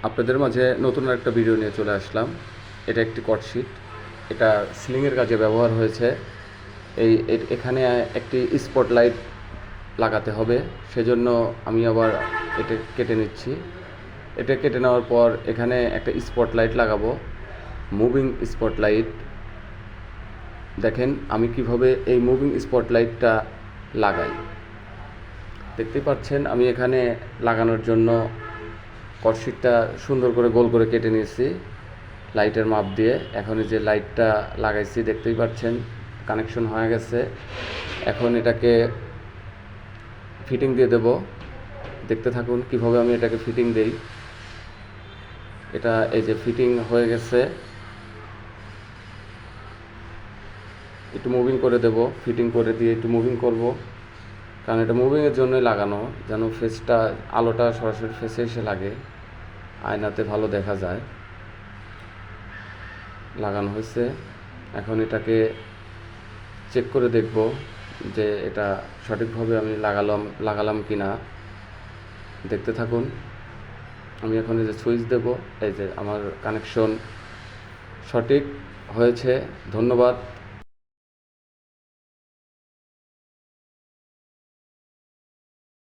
আপনাদের মাঝে নতুন একটা ভিডিও নিয়ে চলে আসলাম। এটা একটি কটশিট। এটা সিলিংয়ের কাজে ব্যবহার হয়েছে। এখানে একটি স্পটলাইট লাগাতে হবে, সেজন্য আমি আবার এটা কেটে নিচ্ছি। এটা কেটে নেওয়ার পর এখানে একটা স্পটলাইট লাগাবো, মুভিং স্পটলাইট। দেখেন আমি কিভাবে এই মুভিং স্পটলাইটটা লাগাই। দেখতেই পাচ্ছেন আমি এখানে লাগানোর জন্য কটশিটটা সুন্দর করে গোল করে কেটে নিয়েছি লাইটের মাপ দিয়ে। এখন এই যে লাইটটা লাগাইছি, দেখতেই পাচ্ছেন কানেকশন হয়ে গেছে। এখন এটাকে ফিটিং দিয়ে দেব। দেখতে থাকুন কিভাবে আমি এটাকে ফিটিং দেই। এটা এই যে ফিটিং হয়ে গেছে, একটু মুভিং করে দেব। ফিটিং করে দিয়ে একটু মুভিং করব, কারণ এটা মুভিংয়ের জন্যই লাগানো, যেন ফেসটা আলোটা সরাসরি ফেসে এসে লাগে, আয়নাতে ভালো দেখা যায়। লাগানো হয়েছে। এখন এটাকে চেক করে দেখব যে এটা সঠিকভাবে আমি লাগালাম কি না। দেখতে থাকুন। আমি এখন এই যে সুইচ দেব, এই যে আমার কানেকশন সঠিক হয়েছে। ধন্যবাদ।